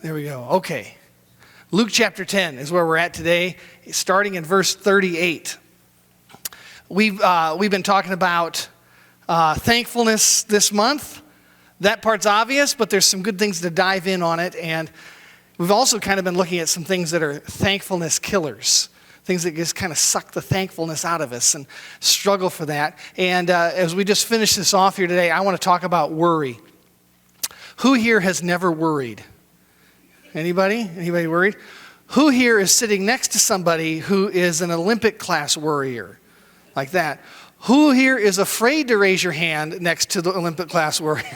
There we go. Okay. Luke chapter 10 is where we're at today, starting in verse 38. We've been talking about thankfulness this month. That part's obvious, but there's some good things to dive in on it. And we've also kind of been looking at some things that are thankfulness killers, things that just kind of suck the thankfulness out of us and struggle for that. And as we just finish this off here today, I want to talk about worry. Who here has never worried? Anybody? Anybody worried? Who here is sitting next to somebody who is an Olympic class worrier? Like that. Who here is afraid to raise your hand next to the Olympic class worrier?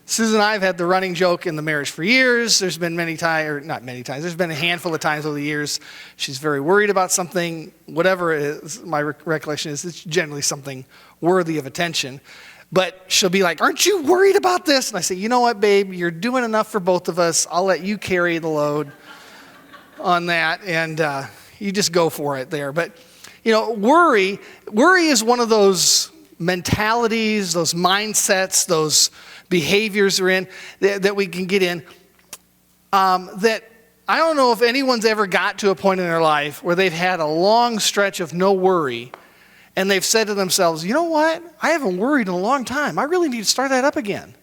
Susan and I have had the running joke in the marriage for years. There's been many times, or not many times, there's been a handful of times over the years. She's very worried about something, whatever it is. My recollection is it's generally something worthy of attention. But she'll be like, aren't you worried about this? And I say, you know what, babe, you're doing enough for both of us. I'll let you carry the load on that, and you just go for it there. But, you know, worry is one of those mentalities, those mindsets, those behaviors we're in, that we can get in, that I don't know if anyone's ever got to a point in their life where they've had a long stretch of no worry, and they've said to themselves, you know what? I haven't worried in a long time. I really need to start that up again.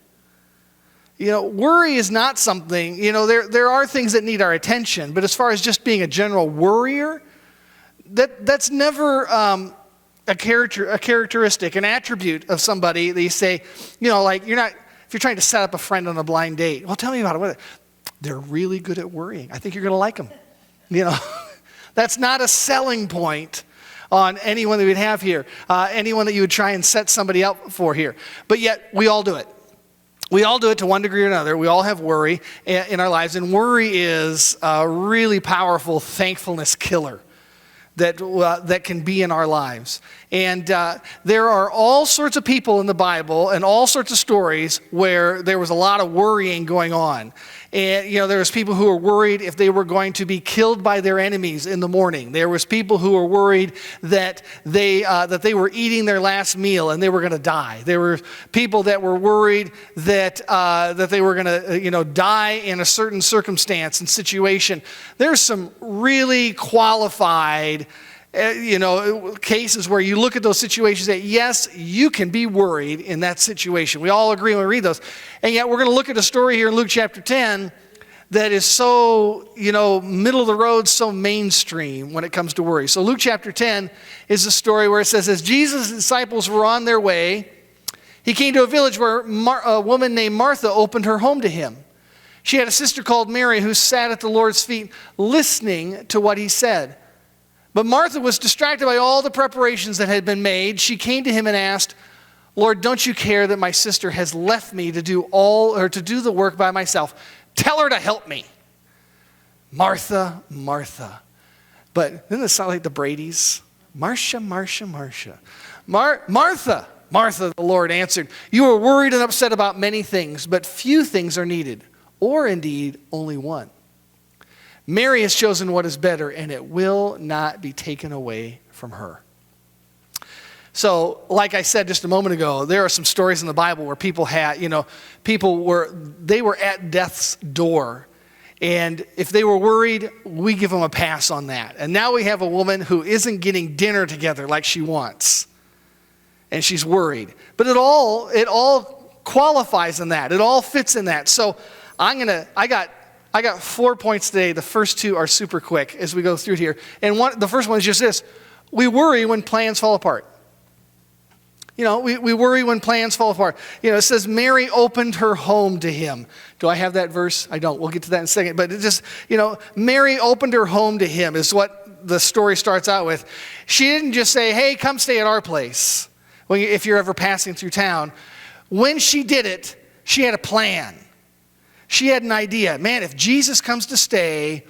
You know, worry is not something, you know, there are things that need our attention, but as far as just being a general worrier, that's never a characteristic, an attribute of somebody that you say, you know, like if you're trying to set up a friend on a blind date, well, tell me about it. They're really good at worrying. I think you're going to like them. You know, that's not a selling point on anyone that we'd have here, anyone that you would try and set somebody up for here. But yet, we all do it. We all do it to one degree or another. We all have worry in our lives, and worry is a really powerful thankfulness killer that can be in our lives. And there are all sorts of people in the Bible and all sorts of stories where there was a lot of worrying going on. And, you know, there was people who were worried if they were going to be killed by their enemies in the morning. There was people who were worried that they were eating their last meal and they were going to die. There were people that were worried that they were going to, die in a certain circumstance and situation. There's some really qualified cases where you look at those situations that, yes, you can be worried in that situation. We all agree when we read those. And yet we're going to look at a story here in Luke chapter 10 that is so, middle of the road, so mainstream when it comes to worry. So Luke chapter 10 is a story where it says, as Jesus' disciples were on their way, he came to a village where a woman named Martha opened her home to him. She had a sister called Mary who sat at the Lord's feet listening to what he said. But Martha was distracted by all the preparations that had been made. She came to him and asked, Lord, don't you care that my sister has left me to do the work by myself? Tell her to help me. Martha, Martha. But doesn't this sound like the Bradys? Marcia, Marcia, Marcia. Martha, Martha, the Lord answered, you are worried and upset about many things, but few things are needed, or indeed only one. Mary has chosen what is better, and it will not be taken away from her. So, like I said just a moment ago, there are some stories in the Bible where people were at death's door. And if they were worried, we give them a pass on that. And now we have a woman who isn't getting dinner together like she wants. And she's worried. But it all qualifies in that. It all fits in that. So, I got 4 points today. The first two are super quick as we go through here. And the first one is just this. We worry when plans fall apart. We worry when plans fall apart. It says Mary opened her home to him. Do I have that verse? I don't. We'll get to that in a second. But it just, Mary opened her home to him is what the story starts out with. She didn't just say, hey, come stay at our place if you're ever passing through town. When she did it, she had a plan. She had an idea. Man, if Jesus comes to stay,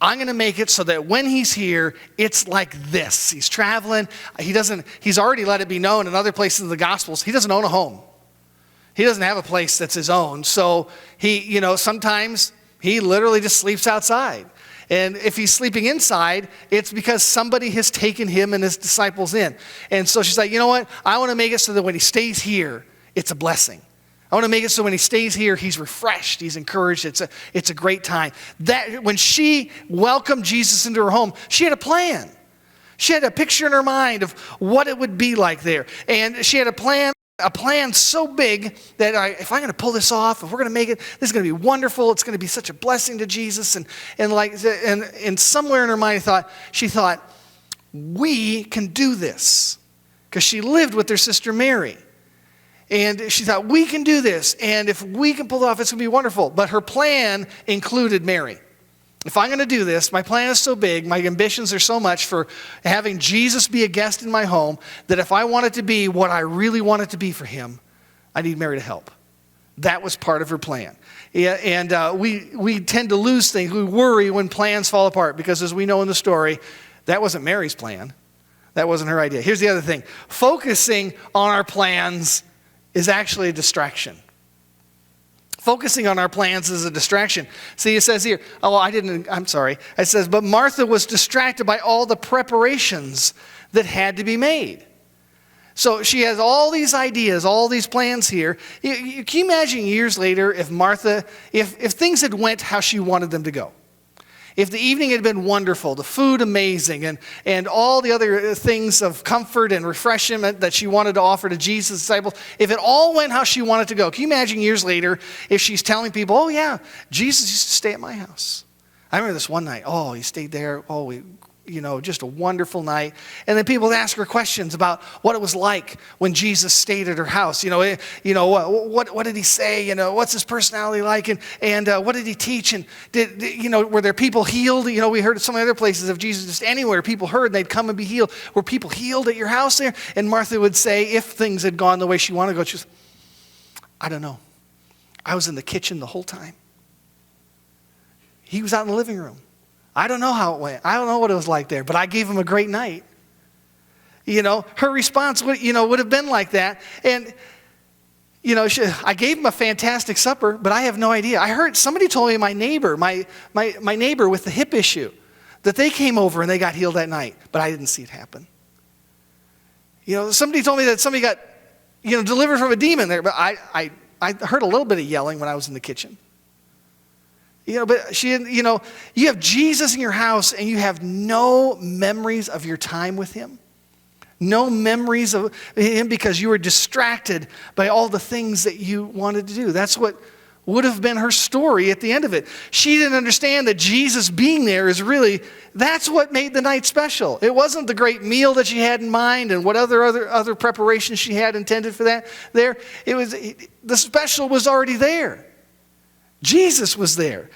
I'm going to make it so that when he's here, it's like this. He's traveling. He's already let it be known in other places in the Gospels. He doesn't own a home. He doesn't have a place that's his own. So sometimes he literally just sleeps outside. And if he's sleeping inside, it's because somebody has taken him and his disciples in. And so she's like, you know what? I want to make it so that when he stays here, it's a blessing. I want to make it so when he stays here, he's refreshed, he's encouraged. It's a great time. That when she welcomed Jesus into her home, she had a plan. She had a picture in her mind of what it would be like there. And she had a plan so big that if I'm going to pull this off, if we're going to make it, this is going to be wonderful. It's going to be such a blessing to Jesus. And somewhere in her mind, she thought, we can do this. Because she lived with her sister Mary. And she thought, we can do this. And if we can pull it off, it's going to be wonderful. But her plan included Mary. If I'm going to do this, my plan is so big, my ambitions are so much for having Jesus be a guest in my home, that if I want it to be what I really want it to be for him, I need Mary to help. That was part of her plan. Yeah, and we tend to lose things. We worry when plans fall apart, because as we know in the story, that wasn't Mary's plan. That wasn't her idea. Here's the other thing. Focusing on our plans is actually a distraction. Focusing on our plans is a distraction. See, it says here, it says, but Martha was distracted by all the preparations that had to be made. So she has all these ideas, all these plans here. Can you imagine years later if Martha, if things had went how she wanted them to go? If the evening had been wonderful, the food amazing, and all the other things of comfort and refreshment that she wanted to offer to Jesus' disciples, if it all went how she wanted to go, can you imagine years later if she's telling people, oh yeah, Jesus used to stay at my house. I remember this one night, he stayed there, just a wonderful night. And then people would ask her questions about what it was like when Jesus stayed at her house. What did he say? What's his personality like? And what did he teach? And were there people healed? We heard some other places of Jesus just anywhere people heard and they'd come and be healed. Were people healed at your house there? And Martha would say, if things had gone the way she wanted to go, she was, I don't know. I was in the kitchen the whole time. He was out in the living room. I don't know how it went. I don't know what it was like there, but I gave him a great night. Her response would have been like that. And, I gave him a fantastic supper, but I have no idea. I heard somebody told me my neighbor with the hip issue, that they came over and they got healed that night, but I didn't see it happen. Somebody told me that somebody got, delivered from a demon there, but I heard a little bit of yelling when I was in the kitchen. But you have Jesus in your house and you have no memories of your time with him. No memories of him because you were distracted by all the things that you wanted to do. That's what would have been her story at the end of it. She didn't understand that Jesus being there that's what made the night special. It wasn't the great meal that she had in mind and what other preparations she had intended for that there. The special was already there. Jesus was there.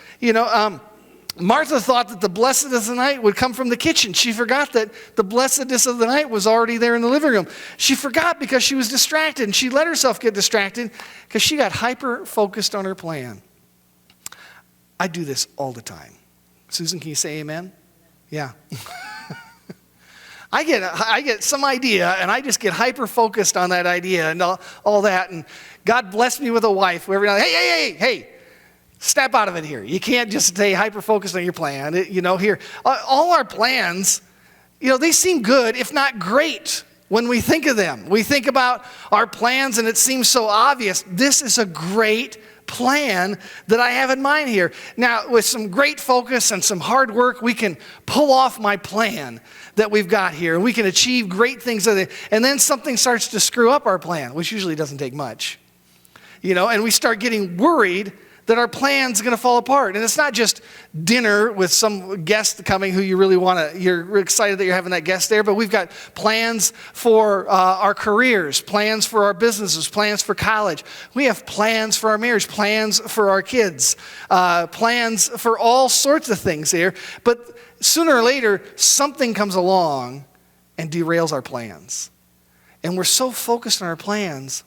Martha thought that the blessedness of the night would come from the kitchen. She forgot that the blessedness of the night was already there in the living room. She forgot because she was distracted, and she let herself get distracted because she got hyper-focused on her plan. I do this all the time. Susan, can you say amen? Yeah. I get some idea, and I just get hyper-focused on that idea and all that, and God blessed me with a wife who every now and then, hey, step out of it here. You can't just stay hyper-focused on your plan. Here, all our plans, they seem good, if not great, when we think of them. We think about our plans and it seems so obvious. This is a great plan that I have in mind here. Now, with some great focus and some hard work, we can pull off my plan that we've got here. And we can achieve great things. And then something starts to screw up our plan, which usually doesn't take much. And we start getting worried that our plan's going to fall apart. And it's not just dinner with some guest coming who you're excited that you're having that guest there, but we've got plans for our careers, plans for our businesses, plans for college. We have plans for our marriage, plans for our kids, plans for all sorts of things here. But sooner or later, something comes along and derails our plans. And we're so focused on our plans,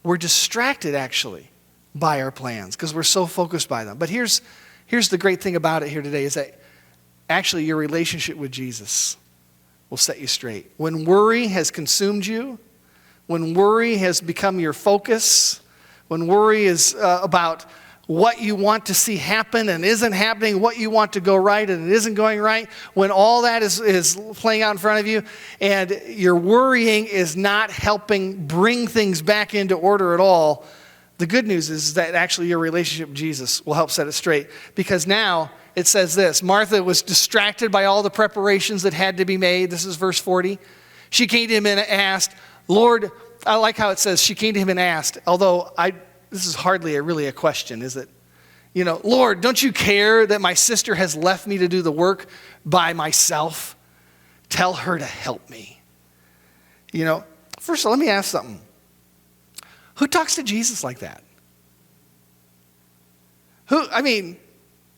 we're distracted actually by our plans because we're so focused by them. But here's the great thing about it here today is that actually your relationship with Jesus will set you straight. When worry has consumed you, when worry has become your focus, when worry is about what you want to see happen and isn't happening, what you want to go right and it isn't going right, when all that is playing out in front of you and your worrying is not helping bring things back into order at all, The good news is that actually your relationship with Jesus will help set it straight. Because now it says this, Martha was distracted by all the preparations that had to be made. This is verse 40. She came to him and asked, Lord, I like how it says she came to him and asked, although this is hardly really a question, is it? Lord, don't you care that my sister has left me to do the work by myself? Tell her to help me. First of all, let me ask something. Who talks to Jesus like that?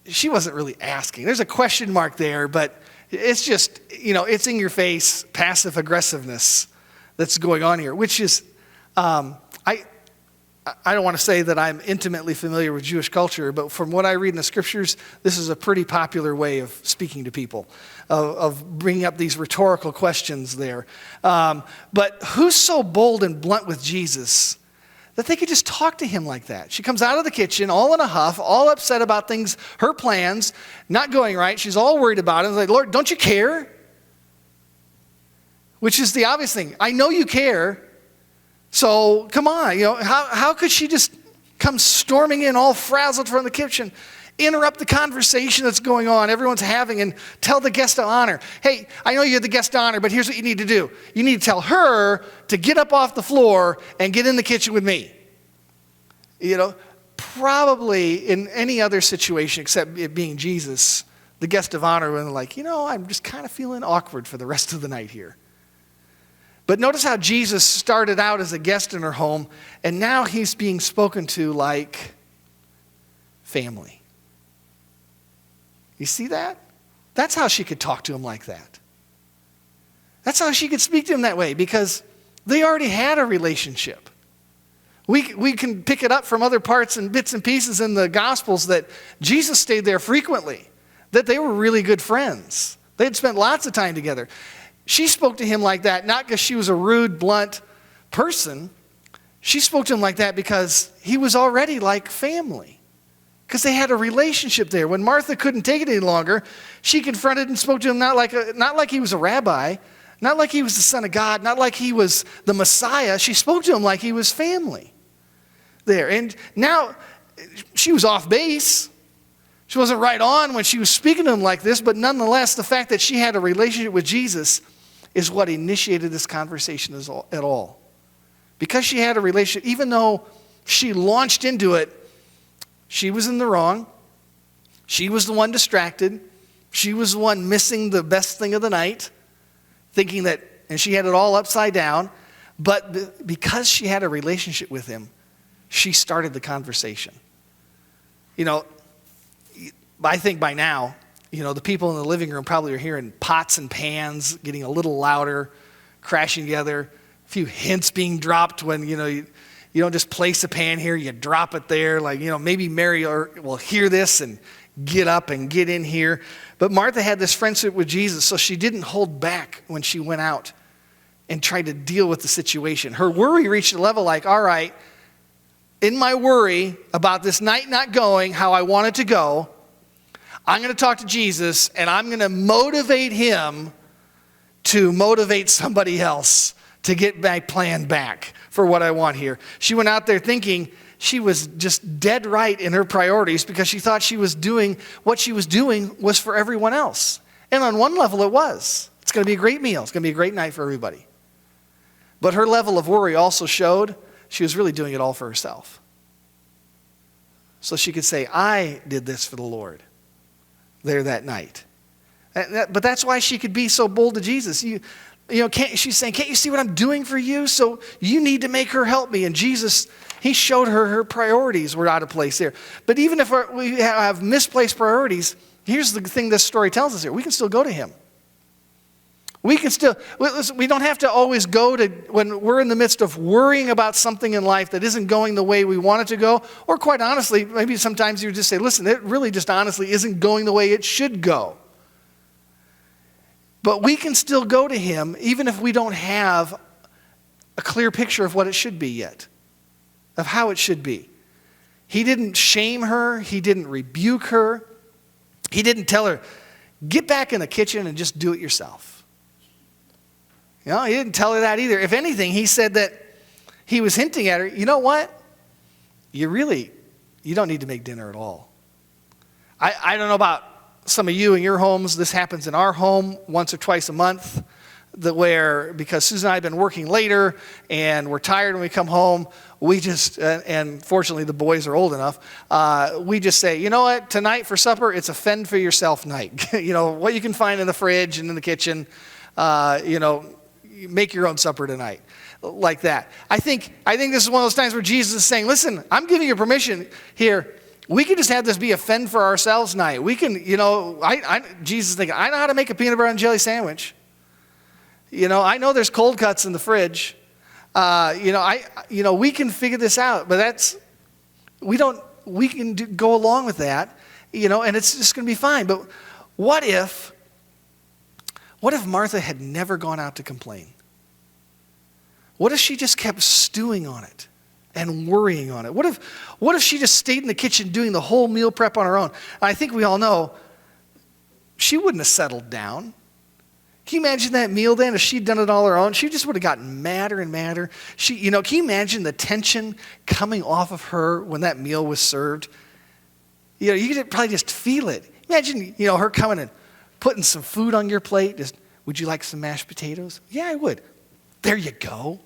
She wasn't really asking. There's a question mark there, but it's just, it's in your face passive aggressiveness that's going on here, which is, I don't want to say that I'm intimately familiar with Jewish culture, but from what I read in the scriptures, this is a pretty popular way of speaking to people, of bringing up these rhetorical questions there. But who's so bold and blunt with Jesus that they could just talk to him like that? She comes out of the kitchen all in a huff, all upset about things, her plans, not going right. She's all worried about it. Like, Lord, don't you care? Which is the obvious thing. I know you care. So come on, how could she just come storming in all frazzled from the kitchen, interrupt the conversation that's going on, everyone's having, and tell the guest of honor, hey, I know you're the guest of honor, but here's what you need to do. You need to tell her to get up off the floor and get in the kitchen with me. Probably in any other situation except it being Jesus, the guest of honor would be like, I'm just kind of feeling awkward for the rest of the night here. But notice how Jesus started out as a guest in her home, and now he's being spoken to like family. You see that? That's how she could talk to him like that. That's how she could speak to him that way, because they already had a relationship. We can pick it up from other parts and bits and pieces in the Gospels that Jesus stayed there frequently, that they were really good friends. They had spent lots of time together. She spoke to him like that, not because she was a rude, blunt person. She spoke to him like that because he was already like family, because they had a relationship there. When Martha couldn't take it any longer, she confronted and spoke to him not like he was a rabbi, not like he was the Son of God, not like he was the Messiah. She spoke to him like he was family there. And now she was off base. She wasn't right on when she was speaking to him like this, but nonetheless, the fact that she had a relationship with Jesus is what initiated this conversation at all. Because she had a relationship, even though she launched into it, she was in the wrong. She was the one distracted. She was the one missing the best thing of the night, thinking that, and she had it all upside down. But because she had a relationship with him, she started the conversation. I think by now, the people in the living room probably are hearing pots and pans getting a little louder, crashing together, a few hints being dropped when, you don't just place a pan here, you drop it there. Like, maybe Mary will hear this and get up and get in here. But Martha had this friendship with Jesus, so she didn't hold back when she went out and tried to deal with the situation. Her worry reached a level like, all right, in my worry about this night not going how I want it to go, I'm going to talk to Jesus, and I'm going to motivate him to motivate somebody else to get my plan back for what I want here. She went out there thinking she was just dead right in her priorities because she thought she was doing what she was doing was for everyone else. And on one level it was. It's going to be a great meal. It's going to be a great night for everybody. But her level of worry also showed she was really doing it all for herself. So she could say, I did this for the Lord there that night. But that's why she could be so bold to Jesus. She's saying, can't you see what I'm doing for you? So you need to make her help me. And Jesus, he showed her priorities were out of place there. But even if we have misplaced priorities, here's the thing this story tells us here. We can still go to him. We don't have to always go to, when we're in the midst of worrying about something in life that isn't going the way we want it to go, or quite honestly, maybe sometimes you just say, listen, it really just honestly isn't going the way it should go. But we can still go to him even if we don't have a clear picture of what it should be yet, of how it should be. He didn't shame her. He didn't rebuke her. He didn't tell her, get back in the kitchen and just do it yourself. He didn't tell her that either. If anything, he said that he was hinting at her, you know what? you don't need to make dinner at all. I don't know about some of you in your homes. This happens in our home once or twice a month, because Susan and I have been working later and we're tired when we come home, we just, and fortunately the boys are old enough, we just say, you know what, tonight for supper, it's a fend for yourself night. What you can find in the fridge and in the kitchen, make your own supper tonight. Like that. I think this is one of those times where Jesus is saying, listen, I'm giving you permission here. We can just have this be a fend for ourselves night. We can, Jesus is thinking, I know how to make a peanut butter and jelly sandwich. I know there's cold cuts in the fridge. We can figure this out, but we can go along with that, and it's just going to be fine. But what if Martha had never gone out to complain? What if she just kept stewing on it and worrying on it? What if she just stayed in the kitchen doing the whole meal prep on her own? I think we all know she wouldn't have settled down. Can you imagine that meal then if she'd done it all her own? She just would have gotten madder and madder. Can you imagine the tension coming off of her when that meal was served? You could probably just feel it. Imagine, her coming and putting some food on your plate. Just, would you like some mashed potatoes? Yeah, I would. There you go.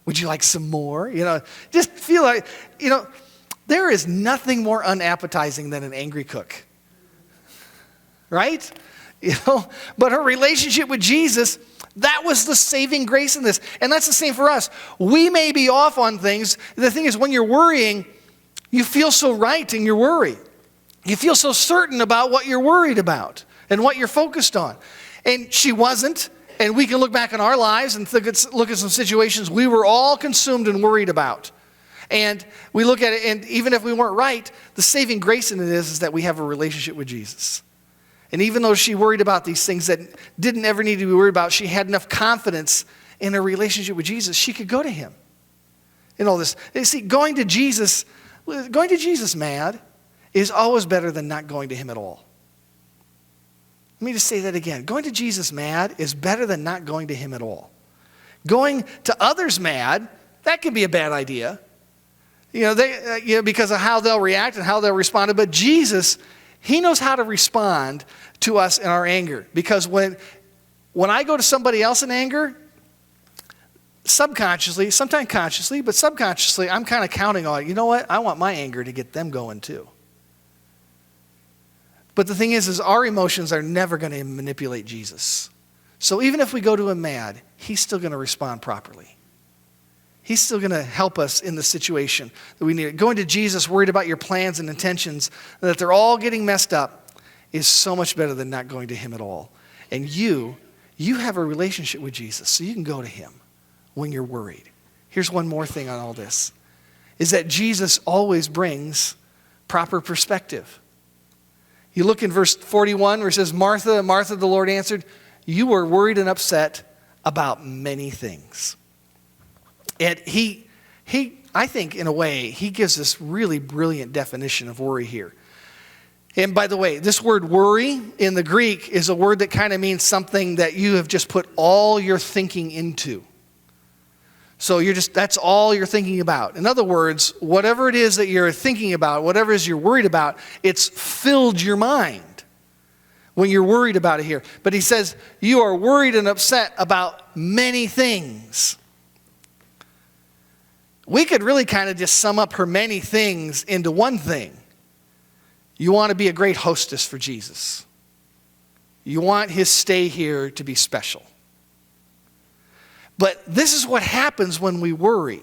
Would you like some more? Just feel like, there is nothing more unappetizing than an angry cook. Right? But her relationship with Jesus, that was the saving grace in this. And that's the same for us. We may be off on things. The thing is, when you're worrying, you feel so right in your worry. You feel so certain about what you're worried about and what you're focused on. And she wasn't. And we can look back on our lives and look at some situations we were all consumed and worried about. And we look at it, and even if we weren't right, the saving grace in it is that we have a relationship with Jesus. And even though she worried about these things that didn't ever need to be worried about, she had enough confidence in her relationship with Jesus, she could go to him in all this. You see, going to Jesus mad is always better than not going to him at all. Let me just say that again. Going to Jesus mad is better than not going to him at all. Going to others mad, that can be a bad idea. Because of how they'll react and how they'll respond. But Jesus, he knows how to respond to us in our anger. Because when I go to somebody else in anger, subconsciously, sometimes consciously, but subconsciously, I'm kind of counting on, you know what? I want my anger to get them going too. But the thing is our emotions are never going to manipulate Jesus. So even if we go to him mad, he's still going to respond properly. He's still going to help us in the situation that we need. Going to Jesus worried about your plans and intentions, that they're all getting messed up, is so much better than not going to him at all. And you have a relationship with Jesus, so you can go to him when you're worried. Here's one more thing on all this, is that Jesus always brings proper perspective. You look in verse 41 where it says, Martha, Martha, the Lord answered, you were worried and upset about many things. And he, I think in a way, he gives this really brilliant definition of worry here. And by the way, this word worry in the Greek is a word that kind of means something that you have just put all your thinking into. So that's all you're thinking about. In other words, whatever it is that you're thinking about, whatever it is you're worried about, it's filled your mind when you're worried about it here. But he says, you are worried and upset about many things. We could really kind of just sum up her many things into one thing. You want to be a great hostess for Jesus. You want his stay here to be special. But this is what happens when we worry.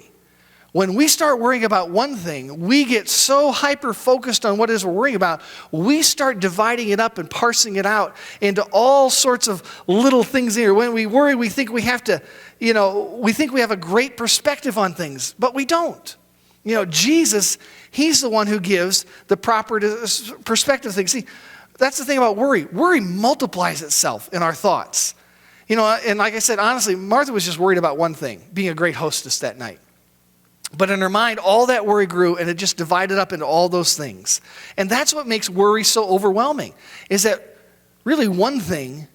When we start worrying about one thing, we get so hyper-focused on what it is we're worrying about, we start dividing it up and parsing it out into all sorts of little things here. When we worry, we think we have to, we think we have a great perspective on things, but we don't. Jesus, he's the one who gives the proper perspective thing. See, that's the thing about worry. Worry multiplies itself in our thoughts. And like I said, honestly, Martha was just worried about one thing, being a great hostess that night. But in her mind, all that worry grew, and it just divided up into all those things. And that's what makes worry so overwhelming, is that really one thing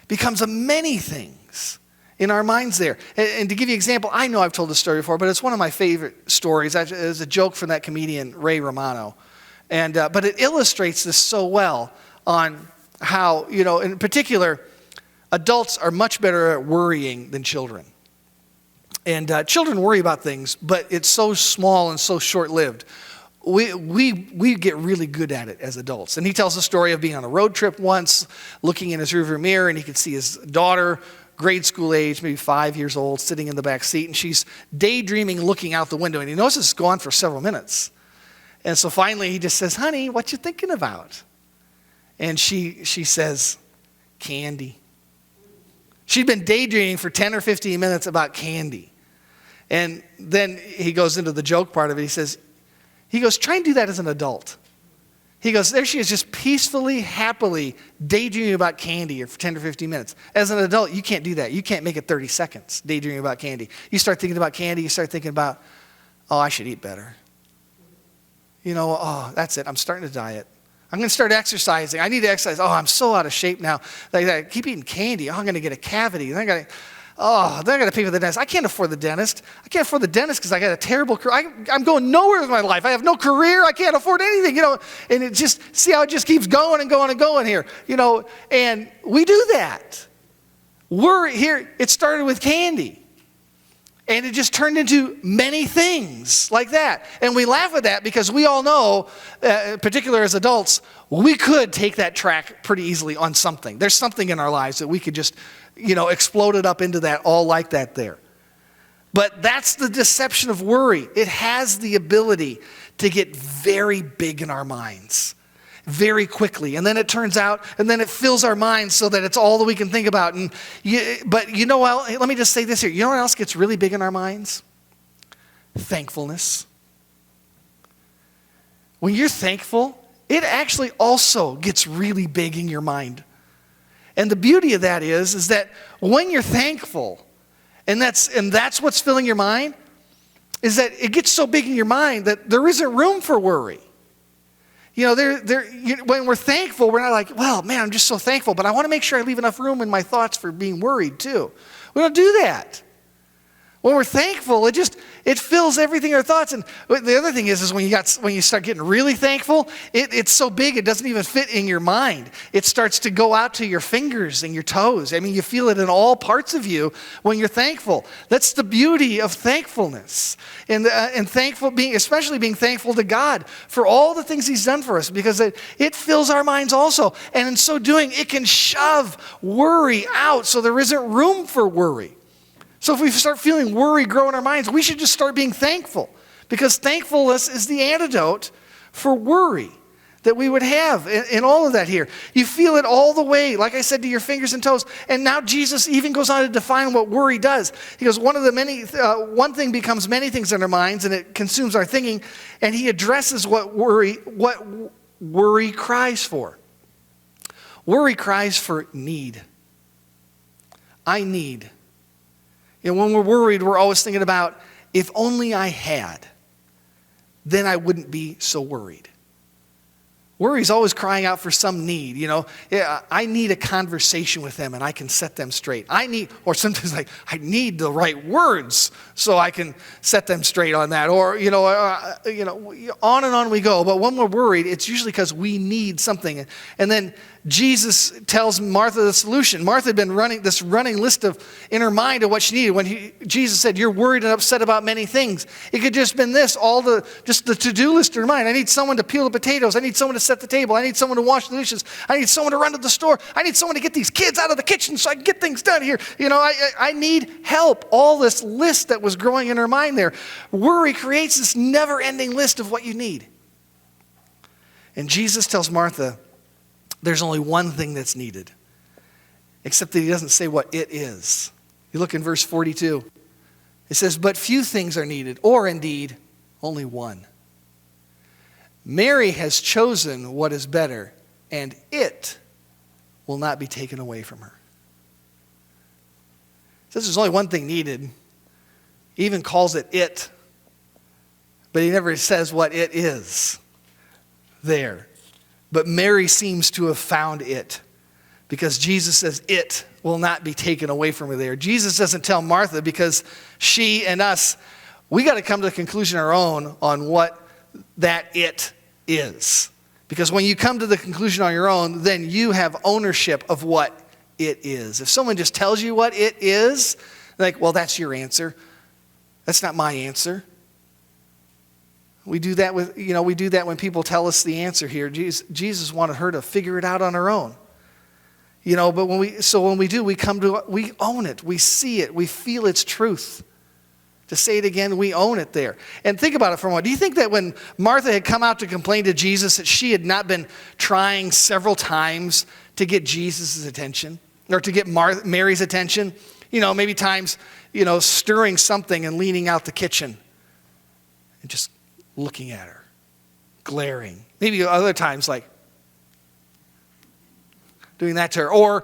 becomes a many things. in our minds there. And to give you an example, I know I've told this story before, but it's one of my favorite stories. It's a joke from that comedian, Ray Romano. But it illustrates this so well on how, in particular, adults are much better at worrying than children. And children worry about things, but it's so small and so short-lived. We get really good at it as adults. And he tells the story of being on a road trip once, looking in his rearview mirror, and he could see his daughter, grade school age, maybe 5 years old, sitting in the back seat, and she's daydreaming, looking out the window, and he notices it's gone for several minutes. And so finally he just says, "Honey, what you thinking about?" And she says, "Candy." She'd been daydreaming for 10 or 15 minutes about candy. And then he goes into the joke part of it. He goes, "Try and do that as an adult." He goes, there she is, just peacefully, happily daydreaming about candy for 10 or 15 minutes. As an adult, you can't do that. You can't make it 30 seconds daydreaming about candy. You start thinking about candy, you start thinking about, oh, I should eat better. Oh, that's it. I'm starting to diet. I'm going to start exercising. I need to exercise. Oh, I'm so out of shape now. I keep eating candy. Oh, I'm going to get a cavity. Then I got to pay for the dentist. I can't afford the dentist. I can't afford the dentist because I got a terrible career. I'm going nowhere with my life. I have no career. I can't afford anything, And it just, see how it just keeps going and going and going here, And we do that. It started with candy. And it just turned into many things like that. And we laugh at that because we all know, particularly as adults, we could take that track pretty easily on something. There's something in our lives that we could just, explode it up into that, all like that there. But that's the deception of worry. It has the ability to get very big in our minds very quickly. And then it turns out, and then it fills our minds so that it's all that we can think about. But let me just say this here. You know what else gets really big in our minds? Thankfulness. When you're thankful, it actually also gets really big in your mind. And the beauty of that is that when you're thankful, and that's what's filling your mind, is that it gets so big in your mind that there isn't room for worry. When we're thankful, we're not like, well, man, I'm just so thankful, but I want to make sure I leave enough room in my thoughts for being worried too. We don't do that. When we're thankful, it fills everything in our thoughts. And the other thing is when you start getting really thankful, it's so big it doesn't even fit in your mind. It starts to go out to your fingers and your toes. I mean, you feel it in all parts of you when you're thankful. That's the beauty of thankfulness, and especially being thankful to God for all the things He's done for us, because it fills our minds also. And in so doing, it can shove worry out so there isn't room for worry. So if we start feeling worry grow in our minds, we should just start being thankful, because thankfulness is the antidote for worry that we would have in all of that here. You feel it all the way, like I said, to your fingers and toes. And now Jesus even goes on to define what worry does. He goes, one thing becomes many things in our minds, and it consumes our thinking. And he addresses what worry cries for. Worry cries for need. I need. When we're worried, we're always thinking about, if only I had, then I wouldn't be so worried. Worry's always crying out for some need, I need a conversation with them and I can set them straight. Or sometimes I need the right words so I can set them straight on that. Or, on and on we go. But when we're worried, it's usually because we need something. And then Jesus tells Martha the solution. Martha had been running list in her mind of what she needed. When Jesus said, "You're worried and upset about many things," it could just been this, just the to-do list in her mind. I need someone to peel the potatoes. I need someone to set the table. I need someone to wash the dishes. I need someone to run to the store. I need someone to get these kids out of the kitchen so I can get things done here. I need help. All this list that was growing in her mind there. Worry creates this never-ending list of what you need. And Jesus tells Martha, there's only one thing that's needed, except that he doesn't say what it is. You look in verse 42. It says, "But few things are needed, or indeed only one. Mary has chosen what is better, and it will not be taken away from her." It says there's only one thing needed. He even calls it it, but he never says what it is there. But Mary seems to have found it, because Jesus says it will not be taken away from her there. Jesus doesn't tell Martha because she and us, we got to come to the conclusion our own on what that it is. Because when you come to the conclusion on your own, then you have ownership of what it is. If someone just tells you what it is, like, well, that's your answer. That's not my answer. We do that when people tell us the answer here. Jesus wanted her to figure it out on her own. But when we own it, we see it, we feel its truth. To say it again, we own it there. And think about it for a moment. Do you think that when Martha had come out to complain to Jesus that she had not been trying several times to get Jesus' attention or to get Mary's attention? Maybe times, stirring something and leaning out the kitchen and just looking at her, glaring. Maybe other times like doing that to her. Or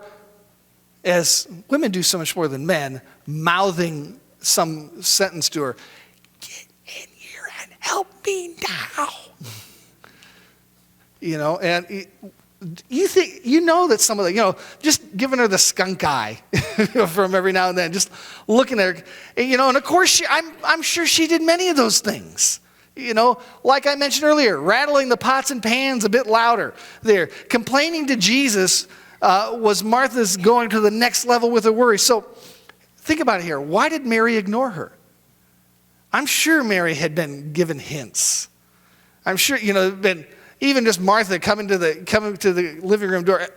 as women do so much more than men, mouthing some sentence to her, get in here and help me now. And you think, that some of the, just giving her the skunk eye from every now and then, just looking at her, and of course I'm sure she did many of those things. Like I mentioned earlier, rattling the pots and pans a bit louder there. Complaining to Jesus was Martha's going to the next level with her worry. So think about it here. Why did Mary ignore her? I'm sure Mary had been given hints. I'm sure, been even just Martha coming to the living room door,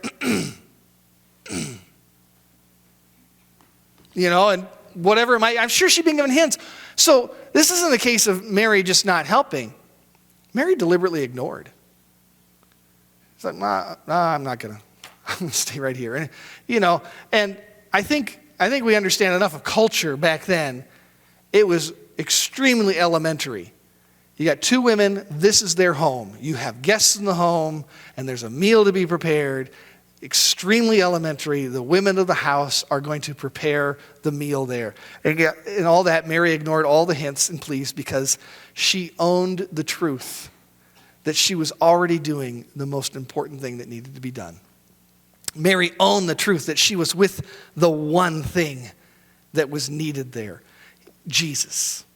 and whatever it might. I'm sure she'd been given hints. So this isn't a case of Mary just not helping. Mary deliberately ignored. It's like, nah, I'm not gonna stay right here, and I think we understand enough of culture back then. It was extremely elementary. You got two women, this is their home. You have guests in the home, and there's a meal to be prepared. Extremely elementary. The women of the house are going to prepare the meal there. And all that, Mary ignored all the hints and pleas because she owned the truth that she was already doing the most important thing that needed to be done. Mary owned the truth that she was with the one thing that was needed there, Jesus.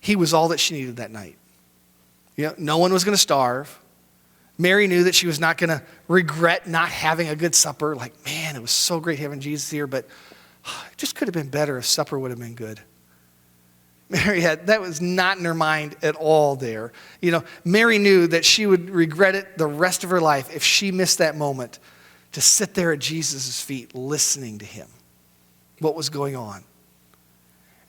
He was all that she needed that night. No one was going to starve. Mary knew that she was not going to regret not having a good supper. Like, man, it was so great having Jesus here, but it just could have been better if supper would have been good. That was not in her mind at all there. Mary knew that she would regret it the rest of her life if she missed that moment to sit there at Jesus' feet listening to him, what was going on.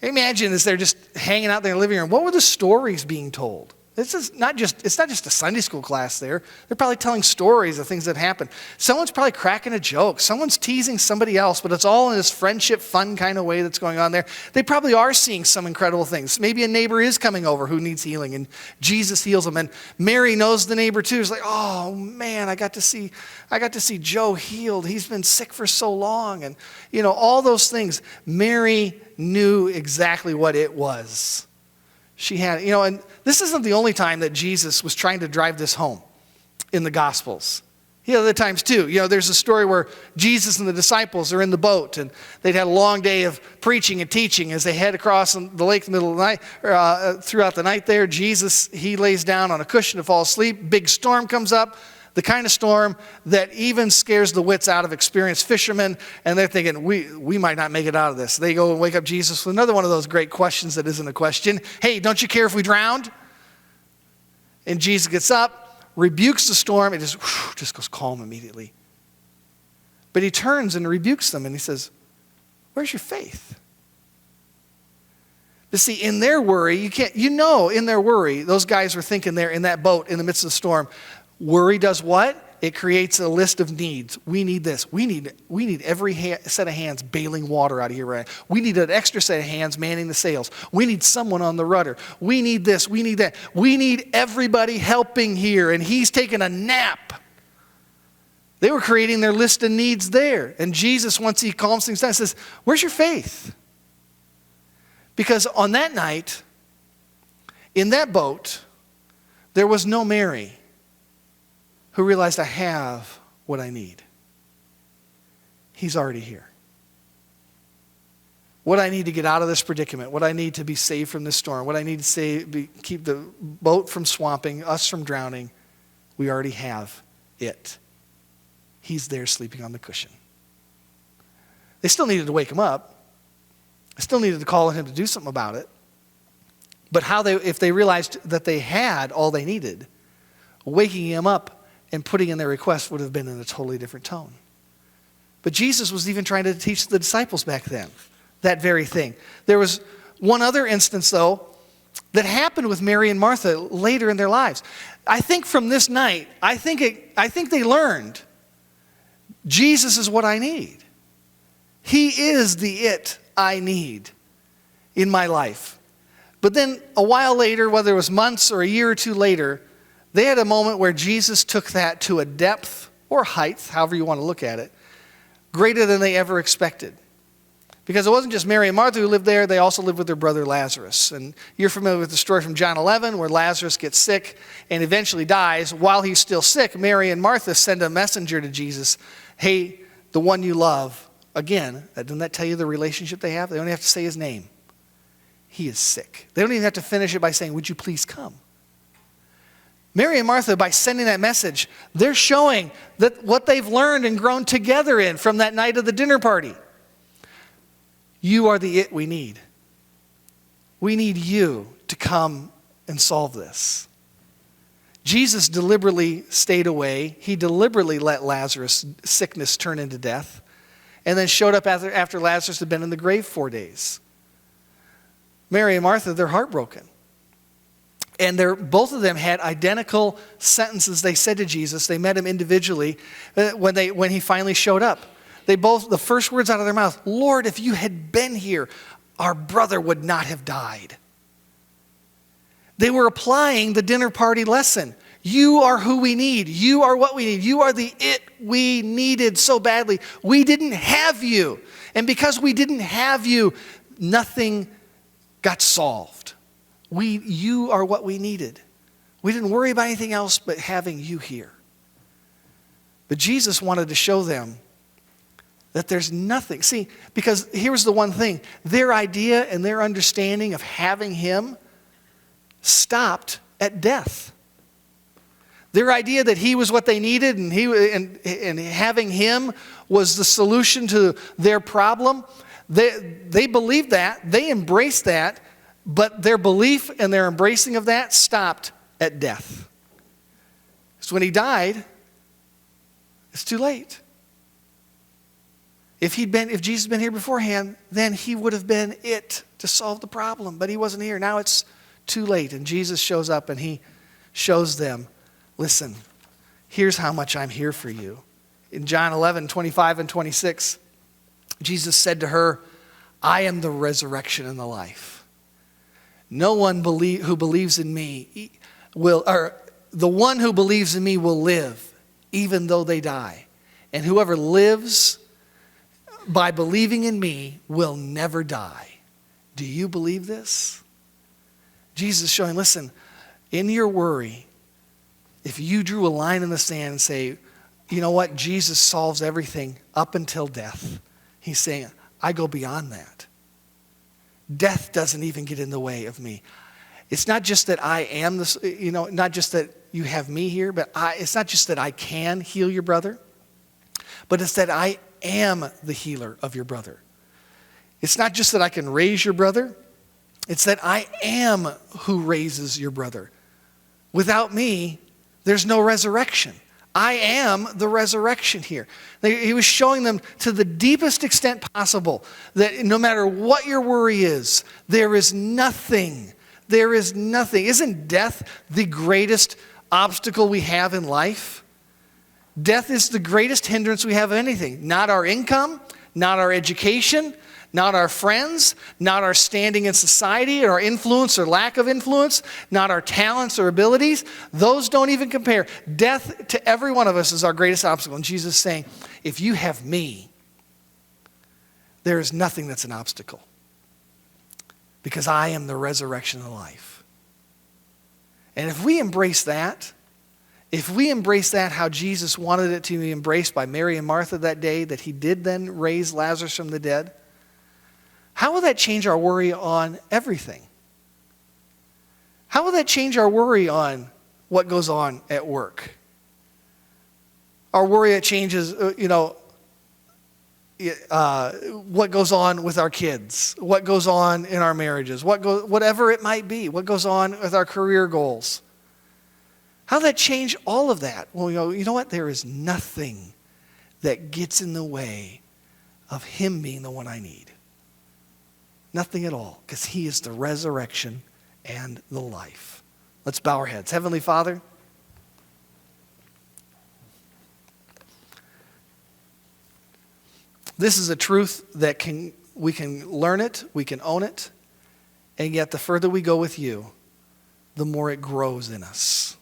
Imagine as they're just hanging out there in the living room, what were the stories being told? It's not just a Sunday school class there. They're probably telling stories of things that happened. Someone's probably cracking a joke. Someone's teasing somebody else, but it's all in this friendship, fun kind of way that's going on there. They probably are seeing some incredible things. Maybe a neighbor is coming over who needs healing, and Jesus heals them. And Mary knows the neighbor too. It's like, oh man, I got to see Joe healed. He's been sick for so long, and all those things. Mary knew exactly what it was. She had, and this isn't the only time that Jesus was trying to drive this home in the Gospels. Other times too. There's a story where Jesus and the disciples are in the boat, and they'd had a long day of preaching and teaching as they head across the lake in the middle of the night, throughout the night there. Jesus, he lays down on a cushion to fall asleep. Big storm comes up. The kind of storm that even scares the wits out of experienced fishermen, and they're thinking, we might not make it out of this. They go and wake up Jesus with another one of those great questions that isn't a question. Hey, don't you care if we drowned? And Jesus gets up, rebukes the storm, it just goes calm immediately. But he turns and rebukes them, and he says, where's your faith? But see, in their worry, in their worry, those guys were thinking there in that boat in the midst of the storm. Worry does what? It creates a list of needs. We need this. We need every set of hands bailing water out of here. Right? We need an extra set of hands manning the sails. We need someone on the rudder. We need this. We need that. We need everybody helping here. And he's taking a nap. They were creating their list of needs there. And Jesus, once he calms things down, says, where's your faith? Because on that night, in that boat, there was no Mary who realized I have what I need. He's already here. What I need to get out of this predicament, what I need to be saved from this storm, what I need to keep the boat from swamping, us from drowning, we already have it. He's there sleeping on the cushion. They still needed to wake him up. They still needed to call on him to do something about it. But if they realized that they had all they needed, waking him up and putting in their request would have been in a totally different tone. But Jesus was even trying to teach the disciples back then that very thing. There was one other instance, though, that happened with Mary and Martha later in their lives. I think from this night, I think they learned Jesus is what I need. He is the it I need in my life. But then a while later, whether it was months or a year or two later, they had a moment where Jesus took that to a depth or height, however you want to look at it, greater than they ever expected. Because it wasn't just Mary and Martha who lived there, they also lived with their brother Lazarus. And you're familiar with the story from John 11 where Lazarus gets sick and eventually dies. While he's still sick, Mary and Martha send a messenger to Jesus. Hey, the one you love. Again, doesn't that tell you the relationship they have? They only have to say his name. He is sick. They don't even have to finish it by saying, would you please come? Mary and Martha, by sending that message, they're showing that what they've learned and grown together in from that night of the dinner party. You are the it we need. We need you to come and solve this. Jesus deliberately stayed away. He deliberately let Lazarus' sickness turn into death, and then showed up after Lazarus had been in the grave 4 days. Mary and Martha, they're heartbroken. And both of them had identical sentences they said to Jesus. They met him individually when he finally showed up. The first words out of their mouth, Lord, if you had been here, our brother would not have died. They were applying the dinner party lesson. You are who we need. You are what we need. You are the it we needed so badly. We didn't have you. And because we didn't have you, nothing got solved. You are what we needed. We didn't worry about anything else but having you here. But Jesus wanted to show them that there's nothing. See, because here's the one thing. Their idea and their understanding of having him stopped at death. Their idea that he was what they needed and having him was the solution to their problem, they believed that, they embraced that, but their belief and their embracing of that stopped at death. So when he died, it's too late. If Jesus had been here beforehand, then he would have been it to solve the problem. But he wasn't here. Now it's too late. And Jesus shows up and he shows them, listen, here's how much I'm here for you. In John 11, 25 and 26, Jesus said to her, I am the resurrection and the life. No one who believes in me the one who believes in me will live, even though they die. And whoever lives by believing in me will never die. Do you believe this? Jesus is showing, listen, in your worry, if you drew a line in the sand and say, you know what, Jesus solves everything up until death. He's saying, I go beyond that. Death doesn't even get in the way of me. It's not just that I am this, not just that you have me here, but it's not just that I can heal your brother, but it's that I am the healer of your brother. It's not just that I can raise your brother, it's that I am who raises your brother. Without me, there's no resurrection. I am the resurrection here. He was showing them to the deepest extent possible that no matter what your worry is, there is nothing. There is nothing. Isn't death the greatest obstacle we have in life? Death is the greatest hindrance we have of anything. Not our income, not our education, not our friends, not our standing in society or our influence or lack of influence, not our talents or abilities. Those don't even compare. Death to every one of us is our greatest obstacle. And Jesus is saying, if you have me, there is nothing that's an obstacle. Because I am the resurrection and life. And if we embrace that, if we embrace that how Jesus wanted it to be embraced by Mary and Martha that day, that he did then raise Lazarus from the dead, how will that change our worry on everything? How will that change our worry on what goes on at work? Our worry, it changes, what goes on with our kids, what goes on in our marriages, whatever it might be, what goes on with our career goals. How will that change all of that? Well, you know what? There is nothing that gets in the way of him being the one I need. Nothing at all, because he is the resurrection and the life. Let's bow our heads. Heavenly Father, this is a truth that we can learn it, we can own it, and yet the further we go with you, the more it grows in us.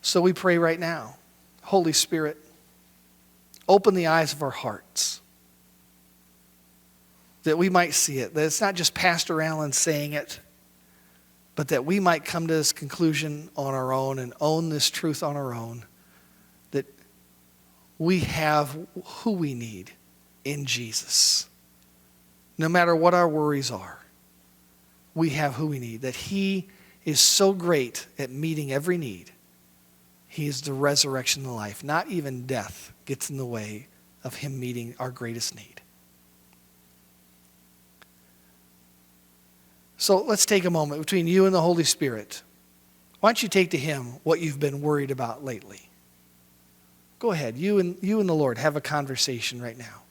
So we pray right now, Holy Spirit, open the eyes of our hearts, that we might see it, that it's not just Pastor Allen saying it, but that we might come to this conclusion on our own and own this truth on our own, that we have who we need in Jesus. No matter what our worries are, we have who we need, that he is so great at meeting every need. He is the resurrection and the life. Not even death gets in the way of him meeting our greatest need. So let's take a moment between you and the Holy Spirit. Why don't you take to him what you've been worried about lately? Go ahead. You and the Lord have a conversation right now.